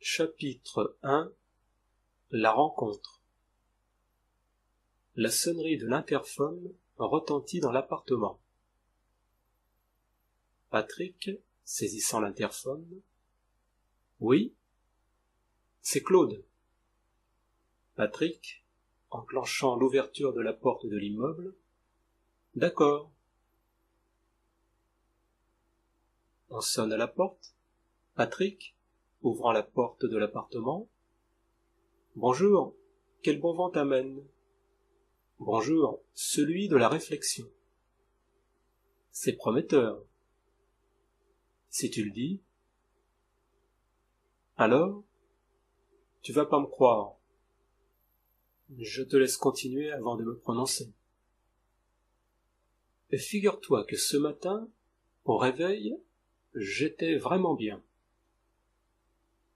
Chapitre 1. La rencontre. La sonnerie de l'interphone retentit dans l'appartement. Patrick, saisissant l'interphone. « Oui, c'est Claude. » Patrick, enclenchant l'ouverture de la porte de l'immeuble. « D'accord. » On sonne à la porte. Patrick, ouvrant la porte de l'appartement. « Bonjour, quel bon vent t'amène ?»« Bonjour, celui de la réflexion. »« C'est prometteur. »« Si tu le dis. »« Alors ? Tu vas pas me croire. » Je te laisse continuer avant de me prononcer. « Figure-toi que ce matin, au réveil, j'étais vraiment bien.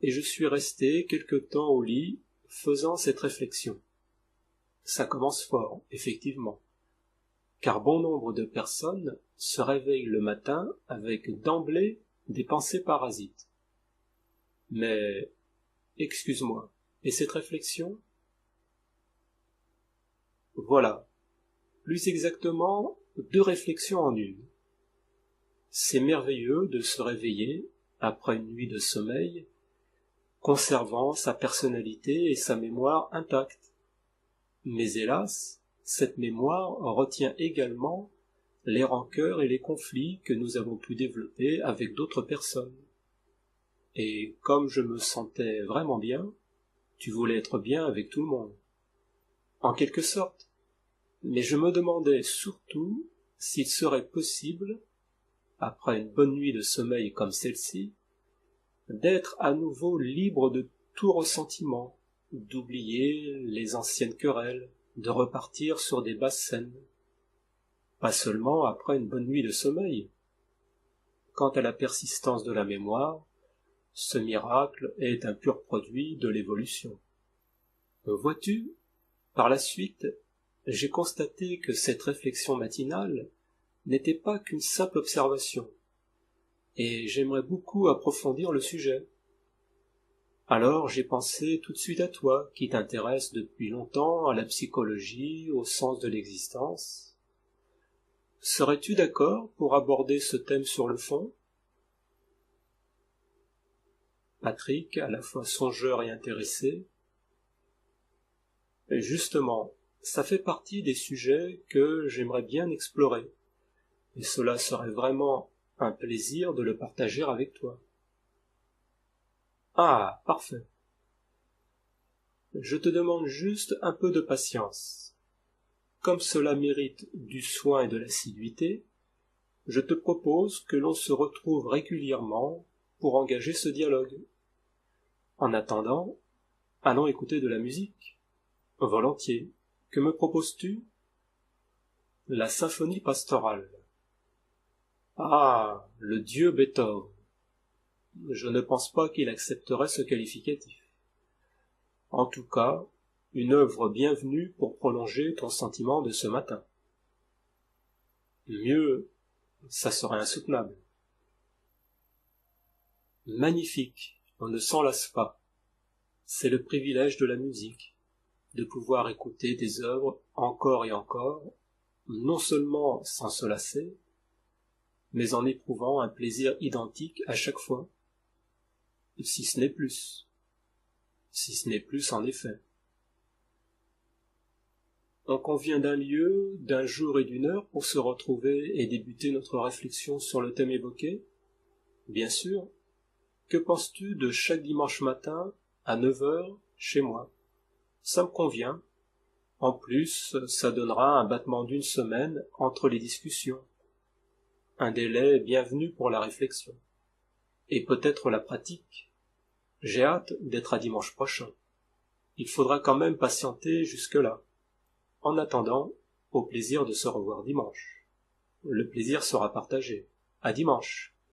Et je suis resté quelque temps au lit, faisant cette réflexion. Ça commence fort, effectivement, car bon nombre de personnes se réveillent le matin avec d'emblée des pensées parasites. Mais, excuse-moi, et cette réflexion ? Voilà, plus exactement, 2 réflexions en une. C'est merveilleux de se réveiller, après une nuit de sommeil, conservant sa personnalité et sa mémoire intactes. Mais hélas, cette mémoire retient également les rancœurs et les conflits que nous avons pu développer avec d'autres personnes. Et comme je me sentais vraiment bien, tu voulais être bien avec tout le monde. En quelque sorte. Mais je me demandais surtout s'il serait possible, après une bonne nuit de sommeil comme celle-ci, d'être à nouveau libre de tout ressentiment, d'oublier les anciennes querelles, de repartir sur des basses scènes. Pas seulement après une bonne nuit de sommeil. Quant à la persistance de la mémoire, ce miracle est un pur produit de l'évolution. Vois-tu, par la suite, j'ai constaté que cette réflexion matinale n'était pas qu'une simple observation, et j'aimerais beaucoup approfondir le sujet. Alors j'ai pensé tout de suite à toi, qui t'intéresse depuis longtemps à la psychologie, au sens de l'existence. Serais-tu d'accord pour aborder ce thème sur le fond ? Patrick, à la fois songeur et intéressé. Et justement, ça fait partie des sujets que j'aimerais bien explorer, et cela serait vraiment un plaisir de le partager avec toi. Ah, parfait. Je te demande juste un peu de patience. Comme cela mérite du soin et de l'assiduité, je te propose que l'on se retrouve régulièrement pour engager ce dialogue. En attendant, allons écouter de la musique. Volontiers. Que me proposes-tu ? La symphonie pastorale. Ah, le dieu Beethoven. Je ne pense pas qu'il accepterait ce qualificatif. En tout cas, une œuvre bienvenue pour prolonger ton sentiment de ce matin. Mieux, ça serait insoutenable. Magnifique, on ne s'en lasse pas. C'est le privilège de la musique, de pouvoir écouter des œuvres encore et encore, non seulement sans se lasser, mais en éprouvant un plaisir identique à chaque fois, si ce n'est plus. Si ce n'est plus en effet. On convient d'un lieu, d'un jour et d'une heure pour se retrouver et débuter notre réflexion sur le thème évoqué ? Bien sûr. Que penses-tu de chaque dimanche matin à 9 heures chez moi ? Ça me convient. En plus, ça donnera un battement d'une semaine entre les discussions. Un délai bienvenu pour la réflexion. Et peut-être la pratique. J'ai hâte d'être à dimanche prochain. Il faudra quand même patienter jusque-là. En attendant, au plaisir de se revoir dimanche. Le plaisir sera partagé. À dimanche.